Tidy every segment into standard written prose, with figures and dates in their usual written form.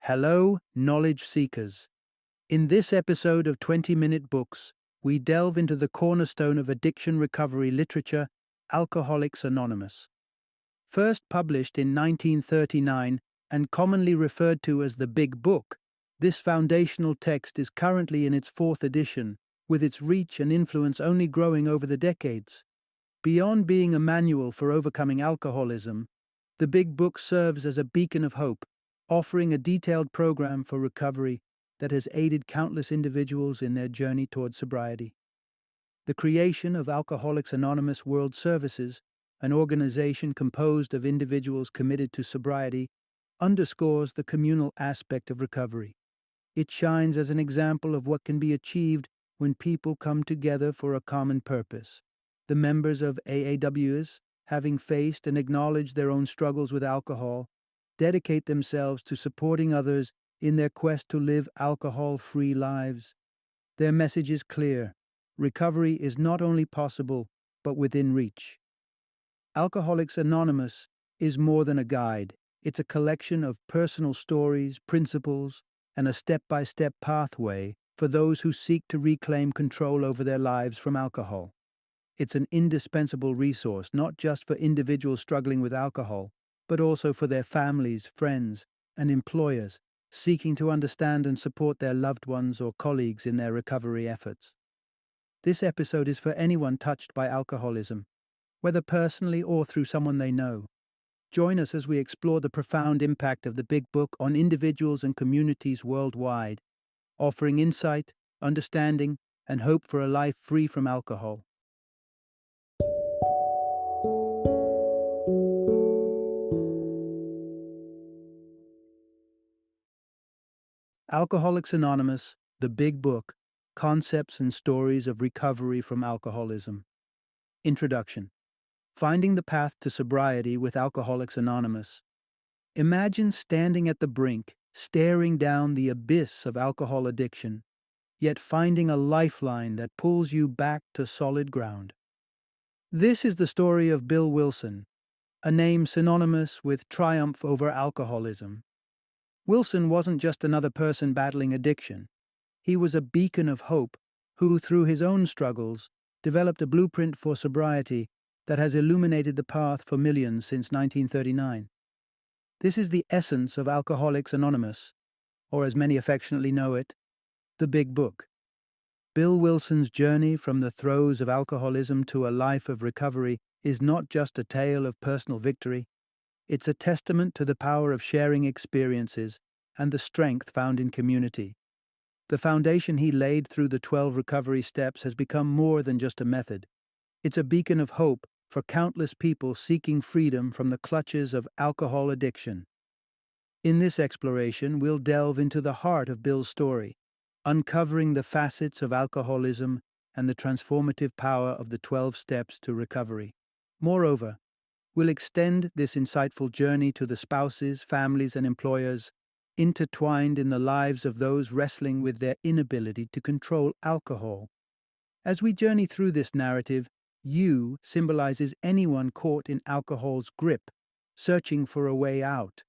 Hello, knowledge seekers. In this episode of 20-Minute Books, we delve into the cornerstone of addiction recovery literature, Alcoholics Anonymous. First published in 1939 and commonly referred to as the Big Book, this foundational text is currently in its fourth edition, with its reach and influence only growing over the decades. Beyond being a manual for overcoming alcoholism, the Big Book serves as a beacon of hope, offering a detailed program for recovery that has aided countless individuals in their journey toward sobriety. The creation of Alcoholics Anonymous World Services, an organization composed of individuals committed to sobriety, underscores the communal aspect of recovery. It shines as an example of what can be achieved when people come together for a common purpose. The members of AAWS, having faced and acknowledged their own struggles with alcohol, dedicate themselves to supporting others in their quest to live alcohol-free lives. Their message is clear: recovery is not only possible, but within reach. Alcoholics Anonymous is more than a guide. It's a collection of personal stories, principles, and a step-by-step pathway for those who seek to reclaim control over their lives from alcohol. It's an indispensable resource not just for individuals struggling with alcohol, but also for their families, friends, and employers seeking to understand and support their loved ones or colleagues in their recovery efforts. This episode is for anyone touched by alcoholism, whether personally or through someone they know. Join us as we explore the profound impact of the Big Book on individuals and communities worldwide, offering insight, understanding, and hope for a life free from alcohol. Alcoholics Anonymous, the Big Book, Concepts and Stories of Recovery from Alcoholism. Introduction. Finding the path to sobriety with Alcoholics Anonymous. Imagine standing at the brink, staring down the abyss of alcohol addiction, yet finding a lifeline that pulls you back to solid ground. This is the story of Bill Wilson, a name synonymous with triumph over alcoholism. Wilson wasn't just another person battling addiction. He was a beacon of hope who, through his own struggles, developed a blueprint for sobriety that has illuminated the path for millions since 1939. This is the essence of Alcoholics Anonymous, or as many affectionately know it, the Big Book. Bill Wilson's journey from the throes of alcoholism to a life of recovery is not just a tale of personal victory. It's a testament to the power of sharing experiences and the strength found in community. The foundation he laid through the 12 recovery steps has become more than just a method. It's a beacon of hope for countless people seeking freedom from the clutches of alcohol addiction. In this exploration, we'll delve into the heart of Bill's story, uncovering the facets of alcoholism and the transformative power of the 12 steps to recovery. Moreover, we'll extend this insightful journey to the spouses, families, and employers intertwined in the lives of those wrestling with their inability to control alcohol. As we journey through this narrative, you symbolizes anyone caught in alcohol's grip, searching for a way out.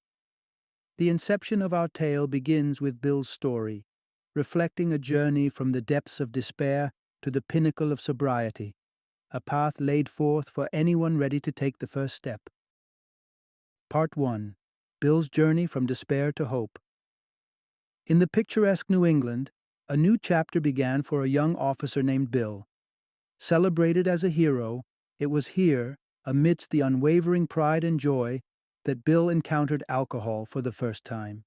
The inception of our tale begins with Bill's story, reflecting a journey from the depths of despair to the pinnacle of sobriety, a path laid forth for anyone ready to take the first step. Part 1. Bill's Journey from Despair to Hope. In the picturesque New England, a new chapter began for a young officer named Bill. Celebrated as a hero, it was here, amidst the unwavering pride and joy, that Bill encountered alcohol for the first time.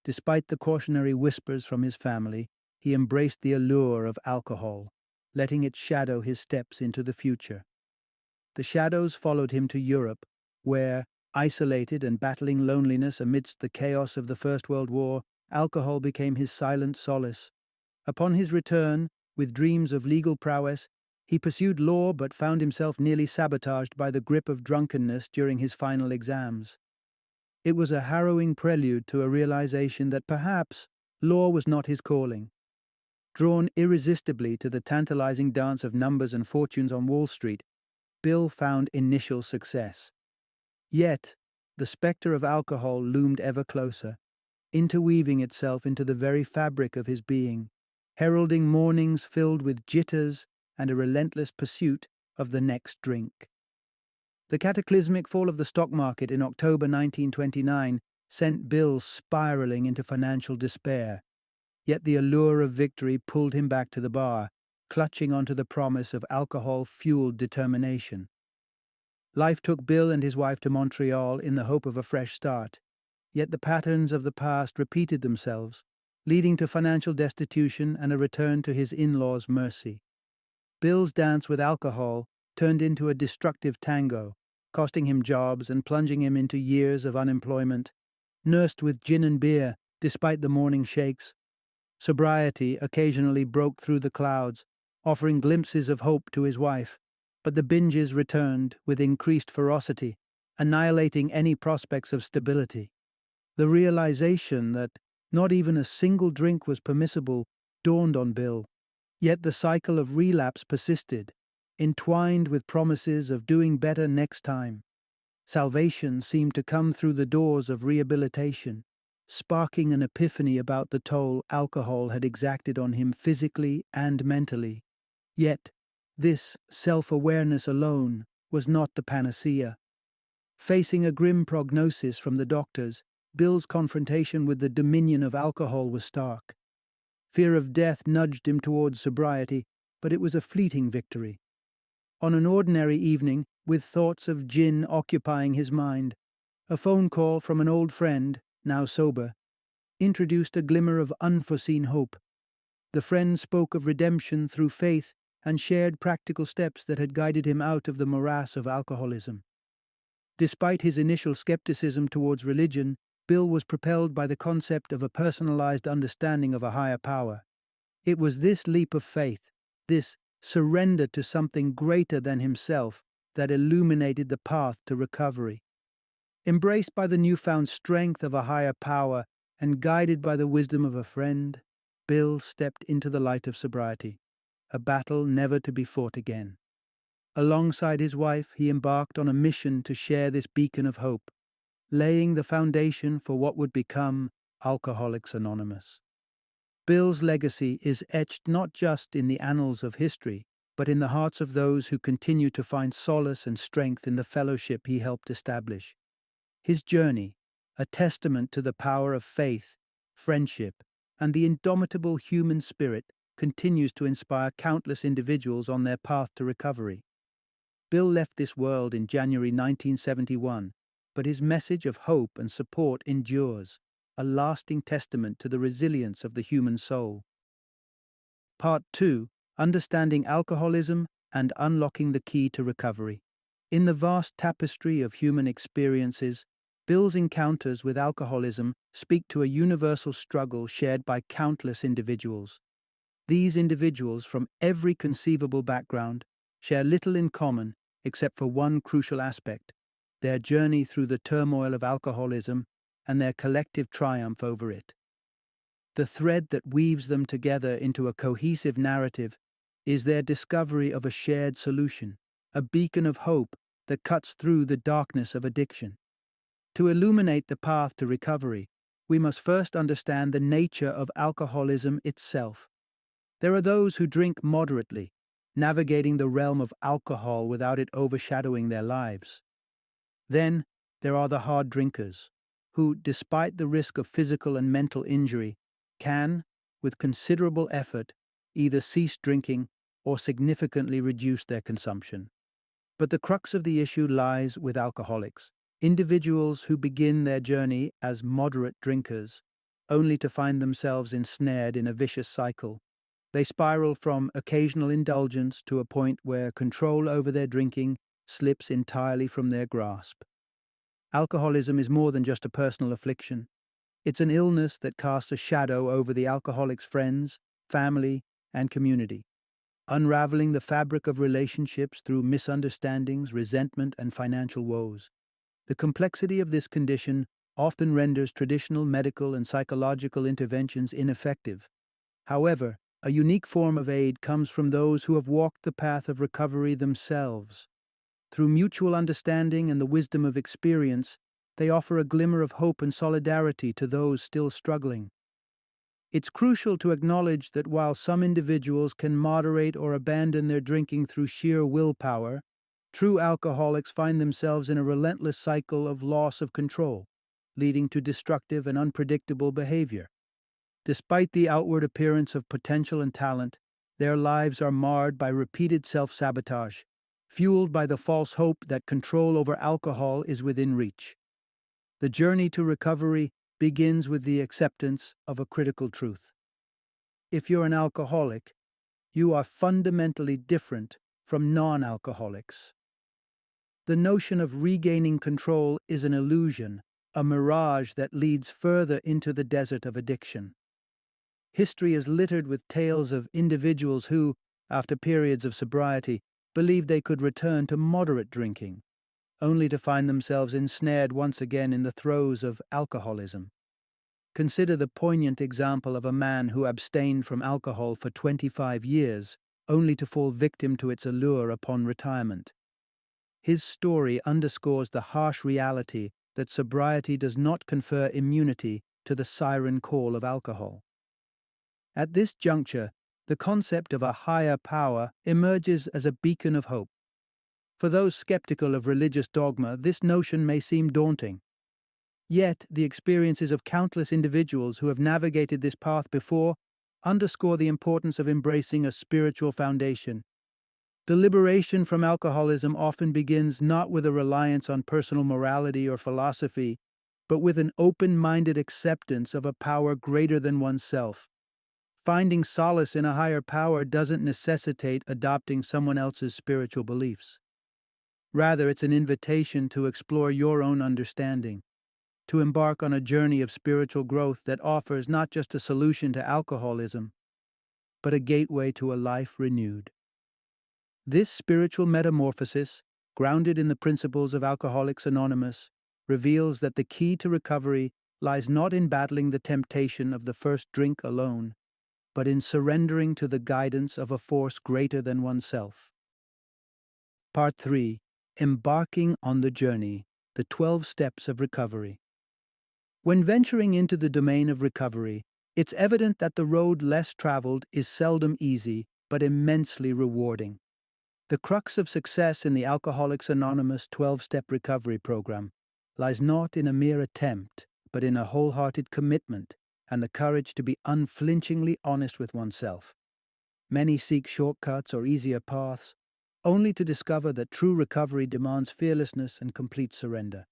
Despite the cautionary whispers from his family, he embraced the allure of alcohol, letting it shadow his steps into the future. The shadows followed him to Europe, where, isolated and battling loneliness amidst the chaos of the First World War, alcohol became his silent solace. Upon his return, with dreams of legal prowess, he pursued law but found himself nearly sabotaged by the grip of drunkenness during his final exams. It was a harrowing prelude to a realization that perhaps law was not his calling. Drawn irresistibly to the tantalizing dance of numbers and fortunes on Wall Street, Bill found initial success. Yet, the specter of alcohol loomed ever closer. interweaving itself into the very fabric of his being, heralding mornings filled with jitters and a relentless pursuit of the next drink. The cataclysmic fall of the stock market in October 1929 sent Bill spiraling into financial despair, yet the allure of victory pulled him back to the bar, clutching onto the promise of alcohol-fueled determination. Life took Bill and his wife to Montreal in the hope of a fresh start, yet the patterns of the past repeated themselves, leading to financial destitution and a return to his in-laws' mercy. Bill's dance with alcohol turned into a destructive tango, costing him jobs and plunging him into years of unemployment. Nursed with gin and beer, despite the morning shakes, sobriety occasionally broke through the clouds, offering glimpses of hope to his wife, but the binges returned with increased ferocity, annihilating any prospects of stability. The realization that not even a single drink was permissible dawned on Bill, yet the cycle of relapse persisted, entwined with promises of doing better next time. Salvation seemed to come through the doors of rehabilitation, sparking an epiphany about the toll alcohol had exacted on him physically and mentally. Yet, this self-awareness alone was not the panacea. Facing a grim prognosis from the doctors, Bill's confrontation with the dominion of alcohol was stark. Fear of death nudged him towards sobriety, but it was a fleeting victory. On an ordinary evening, with thoughts of gin occupying his mind, a phone call from an old friend, now sober, introduced a glimmer of unforeseen hope. The friend spoke of redemption through faith and shared practical steps that had guided him out of the morass of alcoholism. Despite his initial skepticism towards religion, Bill was propelled by the concept of a personalized understanding of a higher power. It was this leap of faith, this surrender to something greater than himself, that illuminated the path to recovery. Embraced by the newfound strength of a higher power and guided by the wisdom of a friend, Bill stepped into the light of sobriety, a battle never to be fought again. Alongside his wife, he embarked on a mission to share this beacon of hope, laying the foundation for what would become Alcoholics Anonymous. Bill's legacy is etched not just in the annals of history, but in the hearts of those who continue to find solace and strength in the fellowship he helped establish. His journey, a testament to the power of faith, friendship, and the indomitable human spirit, continues to inspire countless individuals on their path to recovery. Bill left this world in January 1971, but his message of hope and support endures, a lasting testament to the resilience of the human soul. Part 2. Understanding Alcoholism and Unlocking the Key to Recovery. In the vast tapestry of human experiences, Bill's encounters with alcoholism speak to a universal struggle shared by countless individuals. These individuals, from every conceivable background, share little in common except for one crucial aspect: their journey through the turmoil of alcoholism and their collective triumph over it. The thread that weaves them together into a cohesive narrative is their discovery of a shared solution, a beacon of hope that cuts through the darkness of addiction. To illuminate the path to recovery, we must first understand the nature of alcoholism itself. There are those who drink moderately, navigating the realm of alcohol without it overshadowing their lives. Then there are the hard drinkers, who, despite the risk of physical and mental injury, can, with considerable effort, either cease drinking or significantly reduce their consumption. But the crux of the issue lies with alcoholics, individuals who begin their journey as moderate drinkers, only to find themselves ensnared in a vicious cycle. They spiral from occasional indulgence to a point where control over their drinking slips entirely from their grasp. Alcoholism is more than just a personal affliction. It's an illness that casts a shadow over the alcoholic's friends, family, and community, unraveling the fabric of relationships through misunderstandings, resentment, and financial woes. The complexity of this condition often renders traditional medical and psychological interventions ineffective. However, a unique form of aid comes from those who have walked the path of recovery themselves. Through mutual understanding and the wisdom of experience, they offer a glimmer of hope and solidarity to those still struggling. It's crucial to acknowledge that while some individuals can moderate or abandon their drinking through sheer willpower, true alcoholics find themselves in a relentless cycle of loss of control, leading to destructive and unpredictable behavior. Despite the outward appearance of potential and talent, their lives are marred by repeated self-sabotage, fueled by the false hope that control over alcohol is within reach. The journey to recovery begins with the acceptance of a critical truth. If you're an alcoholic, you are fundamentally different from non-alcoholics. The notion of regaining control is an illusion, a mirage that leads further into the desert of addiction. History is littered with tales of individuals who, after periods of sobriety, believed they could return to moderate drinking, only to find themselves ensnared once again in the throes of alcoholism. Consider the poignant example of a man who abstained from alcohol for 25 years, only to fall victim to its allure upon retirement. His story underscores the harsh reality that sobriety does not confer immunity to the siren call of alcohol. At this juncture, the concept of a higher power emerges as a beacon of hope. For those skeptical of religious dogma, this notion may seem daunting. Yet, the experiences of countless individuals who have navigated this path before underscore the importance of embracing a spiritual foundation. The liberation from alcoholism often begins not with a reliance on personal morality or philosophy, but with an open-minded acceptance of a power greater than oneself. Finding solace in a higher power doesn't necessitate adopting someone else's spiritual beliefs. Rather, it's an invitation to explore your own understanding, to embark on a journey of spiritual growth that offers not just a solution to alcoholism, but a gateway to a life renewed. This spiritual metamorphosis, grounded in the principles of Alcoholics Anonymous, reveals that the key to recovery lies not in battling the temptation of the first drink alone, but in surrendering to the guidance of a force greater than oneself. Part 3. Embarking on the Journey, the 12 Steps of Recovery. When venturing into the domain of recovery, it's evident that the road less traveled is seldom easy, but immensely rewarding. The crux of success in the Alcoholics Anonymous 12-Step Recovery Program lies not in a mere attempt, but in a wholehearted commitment and the courage to be unflinchingly honest with oneself. Many seek shortcuts or easier paths, only to discover that true recovery demands fearlessness and complete surrender.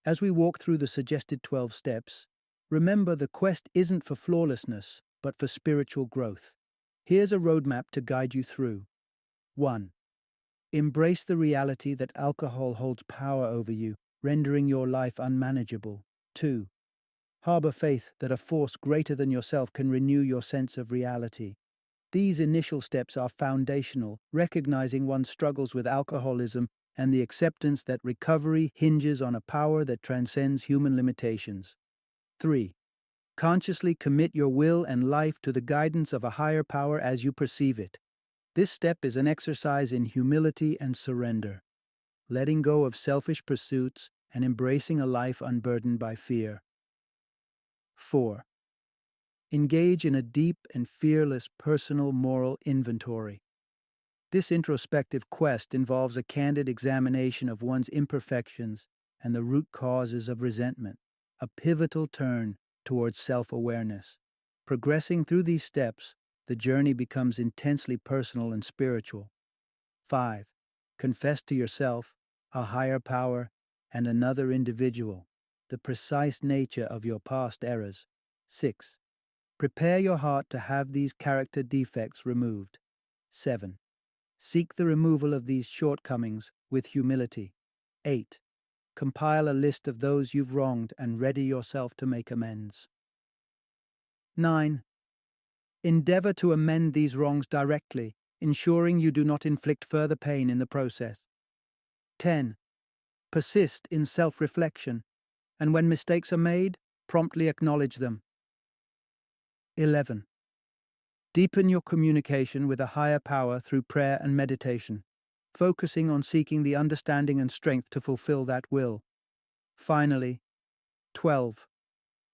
As we walk through the suggested 12 steps, remember the quest isn't for flawlessness, but for spiritual growth. Here's a roadmap to guide you through. 1. Embrace the reality that alcohol holds power over you, rendering your life unmanageable. 2. Harbor faith that a force greater than yourself can renew your sense of reality. These initial steps are foundational, recognizing one's struggles with alcoholism and the acceptance that recovery hinges on a power that transcends human limitations. 3. Consciously commit your will and life to the guidance of a higher power as you perceive it. This step is an exercise in humility and surrender, letting go of selfish pursuits and embracing a life unburdened by fear. 4. Engage in a deep and fearless personal moral inventory. This introspective quest involves a candid examination of one's imperfections and the root causes of resentment, a pivotal turn towards self-awareness. Progressing through these steps, the journey becomes intensely personal and spiritual. 5. Confess to yourself, a higher power, and another individual the precise nature of your past errors. 6. Prepare your heart to have these character defects removed. 7. Seek the removal of these shortcomings with humility. 8. Compile a list of those you've wronged and ready yourself to make amends. 9. Endeavor to amend these wrongs directly, ensuring you do not inflict further pain in the process. 10. Persist in self-reflection, and when mistakes are made, promptly acknowledge them. 11. Deepen your communication with a higher power through prayer and meditation, focusing on seeking the understanding and strength to fulfill that will. Finally, 12.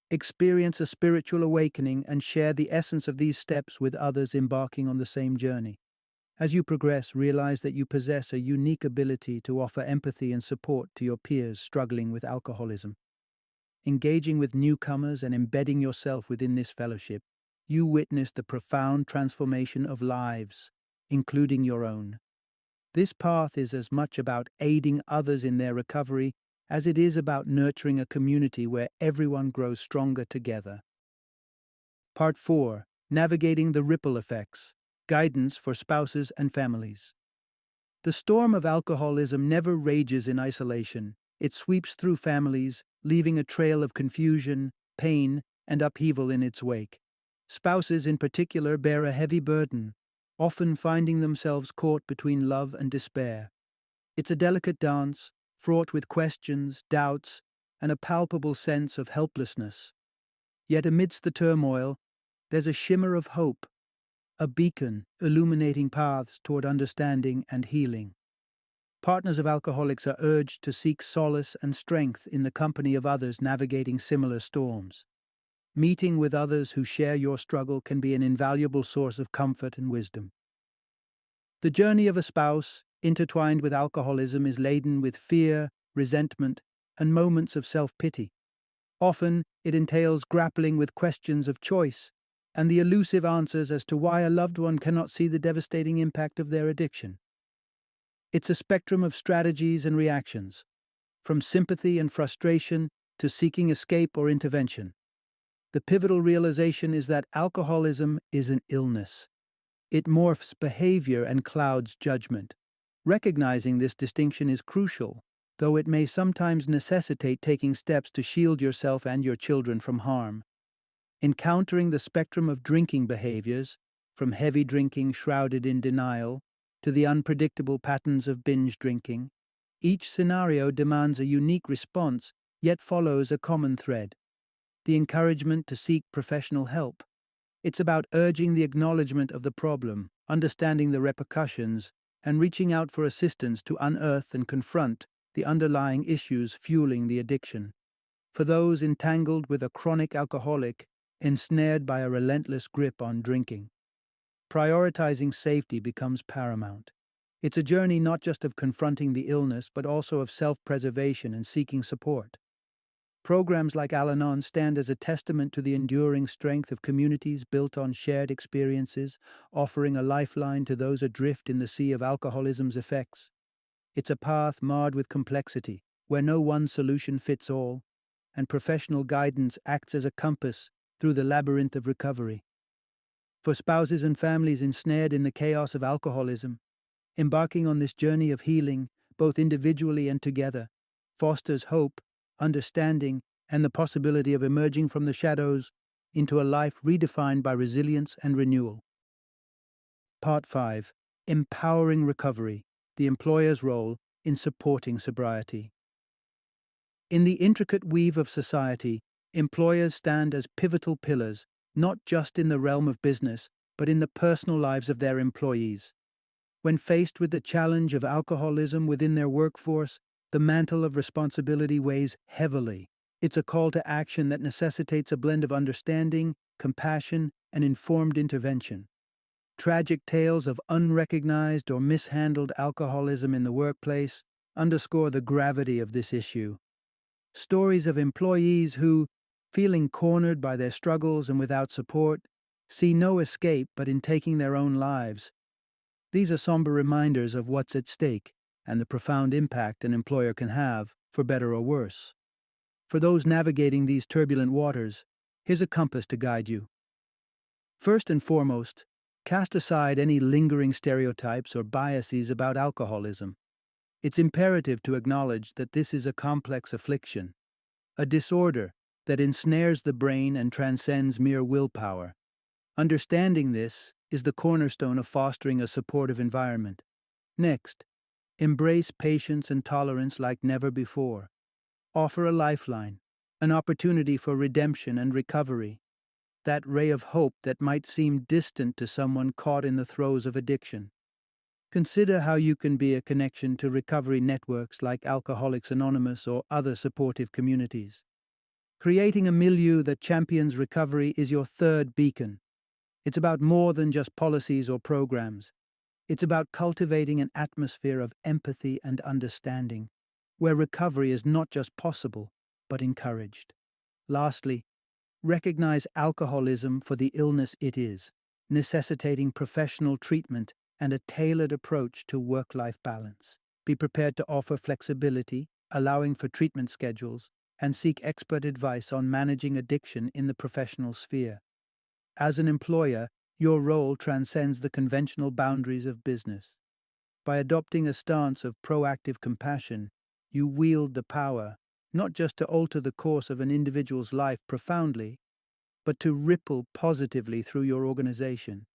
Experience a spiritual awakening and share the essence of these steps with others embarking on the same journey. As you progress, realize that you possess a unique ability to offer empathy and support to your peers struggling with alcoholism. Engaging with newcomers and embedding yourself within this fellowship, you witness the profound transformation of lives, including your own. This path is as much about aiding others in their recovery as it is about nurturing a community where everyone grows stronger together. Part 4. Navigating the Ripple Effects. Guidance for Spouses and Families. The storm of alcoholism never rages in isolation. It sweeps through families, leaving a trail of confusion, pain, and upheaval in its wake. Spouses, in particular, bear a heavy burden, often finding themselves caught between love and despair. It's a delicate dance, fraught with questions, doubts, and a palpable sense of helplessness. Yet amidst the turmoil, there's a shimmer of hope, a beacon illuminating paths toward understanding and healing. Partners of alcoholics are urged to seek solace and strength in the company of others navigating similar storms. Meeting with others who share your struggle can be an invaluable source of comfort and wisdom. The journey of a spouse, intertwined with alcoholism, is laden with fear, resentment, and moments of self-pity. Often, it entails grappling with questions of choice and the elusive answers as to why a loved one cannot see the devastating impact of their addiction. It's a spectrum of strategies and reactions, from sympathy and frustration to seeking escape or intervention. The pivotal realization is that alcoholism is an illness. It morphs behavior and clouds judgment. Recognizing this distinction is crucial, though it may sometimes necessitate taking steps to shield yourself and your children from harm. Encountering the spectrum of drinking behaviors, from heavy drinking shrouded in denial to the unpredictable patterns of binge drinking, each scenario demands a unique response, yet follows a common thread: the encouragement to seek professional help. It's about urging the acknowledgement of the problem, understanding the repercussions, and reaching out for assistance to unearth and confront the underlying issues fueling the addiction. For those entangled with a chronic alcoholic, ensnared by a relentless grip on drinking, prioritizing safety becomes paramount. It's a journey not just of confronting the illness, but also of self-preservation and seeking support. Programs like Al-Anon stand as a testament to the enduring strength of communities built on shared experiences, offering a lifeline to those adrift in the sea of alcoholism's effects. It's a path marred with complexity, where no one solution fits all, and professional guidance acts as a compass through the labyrinth of recovery. For spouses and families ensnared in the chaos of alcoholism, embarking on this journey of healing, both individually and together, fosters hope, understanding, and the possibility of emerging from the shadows into a life redefined by resilience and renewal. Part 5. Empowering Recovery: The Employer's Role in Supporting Sobriety. In the intricate weave of society, employers stand as pivotal pillars, not just in the realm of business, but in the personal lives of their employees. When faced with the challenge of alcoholism within their workforce, the mantle of responsibility weighs heavily. It's a call to action that necessitates a blend of understanding, compassion, and informed intervention. Tragic tales of unrecognized or mishandled alcoholism in the workplace underscore the gravity of this issue. Stories of employees who, feeling cornered by their struggles and without support, see no escape but in taking their own lives. These are somber reminders of what's at stake and the profound impact an employer can have, for better or worse. For those navigating these turbulent waters, here's a compass to guide you. First and foremost, cast aside any lingering stereotypes or biases about alcoholism. It's imperative to acknowledge that this is a complex affliction, a disorder that ensnares the brain and transcends mere willpower. Understanding this is the cornerstone of fostering a supportive environment. Next, embrace patience and tolerance like never before. Offer a lifeline, an opportunity for redemption and recovery, that ray of hope that might seem distant to someone caught in the throes of addiction. Consider how you can be a connection to recovery networks like Alcoholics Anonymous or other supportive communities. Creating a milieu that champions recovery is your third beacon. It's about more than just policies or programs. It's about cultivating an atmosphere of empathy and understanding, where recovery is not just possible, but encouraged. Lastly, recognize alcoholism for the illness it is, necessitating professional treatment and a tailored approach to work-life balance. Be prepared to offer flexibility, allowing for treatment schedules, and seek expert advice on managing addiction in the professional sphere. As an employer, your role transcends the conventional boundaries of business. By adopting a stance of proactive compassion, you wield the power not just to alter the course of an individual's life profoundly, but to ripple positively through your organization.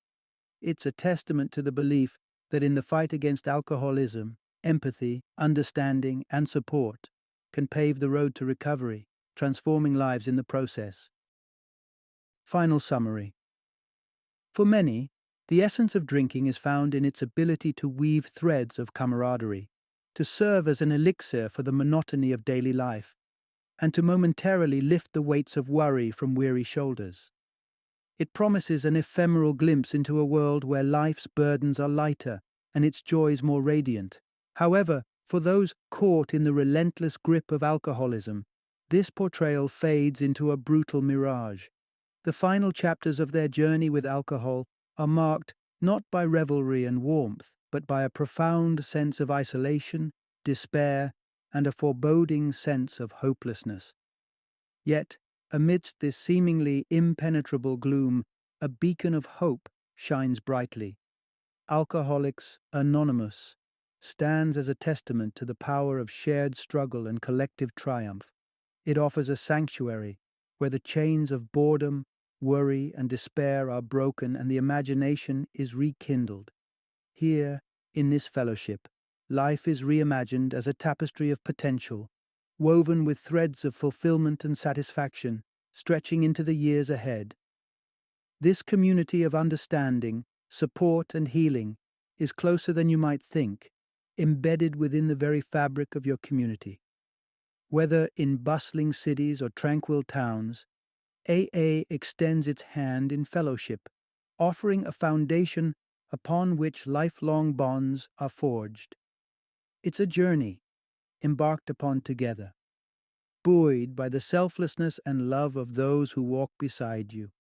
It's a testament to the belief that in the fight against alcoholism, empathy, understanding, and support can pave the road to recovery, transforming lives in the process. Final summary. For many, the essence of drinking is found in its ability to weave threads of camaraderie, to serve as an elixir for the monotony of daily life, and to momentarily lift the weights of worry from weary shoulders. It promises an ephemeral glimpse into a world where life's burdens are lighter and its joys more radiant. However, for those caught in the relentless grip of alcoholism, this portrayal fades into a brutal mirage. The final chapters of their journey with alcohol are marked not by revelry and warmth, but by a profound sense of isolation, despair, and a foreboding sense of hopelessness. Yet, amidst this seemingly impenetrable gloom, a beacon of hope shines brightly. Alcoholics Anonymous stands as a testament to the power of shared struggle and collective triumph. It offers a sanctuary where the chains of boredom, worry, and despair are broken and the imagination is rekindled. Here, in this fellowship, life is reimagined as a tapestry of potential, woven with threads of fulfillment and satisfaction, stretching into the years ahead. This community of understanding, support, and healing is closer than you might think, embedded within the very fabric of your community. Whether in bustling cities or tranquil towns, AA extends its hand in fellowship, offering a foundation upon which lifelong bonds are forged. It's a journey embarked upon together, buoyed by the selflessness and love of those who walk beside you.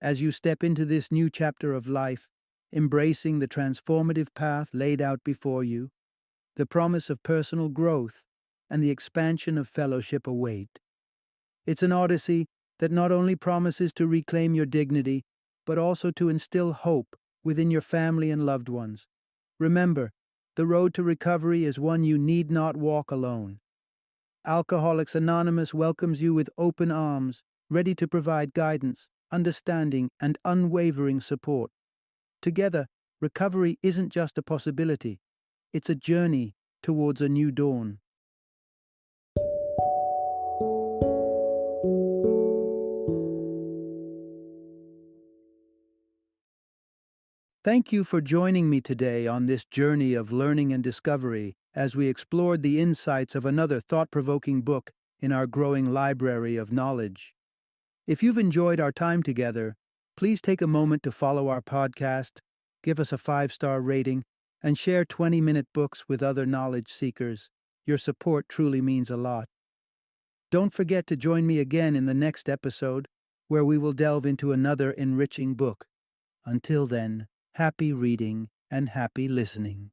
As you step into this new chapter of life, embracing the transformative path laid out before you, the promise of personal growth and the expansion of fellowship await. It's an odyssey that not only promises to reclaim your dignity, but also to instill hope within your family and loved ones. Remember, the road to recovery is one you need not walk alone. Alcoholics Anonymous welcomes you with open arms, ready to provide guidance, understanding, and unwavering support. Together, recovery isn't just a possibility, it's a journey towards a new dawn. Thank you for joining me today on this journey of learning and discovery as we explored the insights of another thought-provoking book in our growing library of knowledge. If you've enjoyed our time together, please take a moment to follow our podcast, give us a 5-star rating, and share 20-minute books with other knowledge seekers. Your support truly means a lot. Don't forget to join me again in the next episode, where we will delve into another enriching book. Until then, happy reading and happy listening.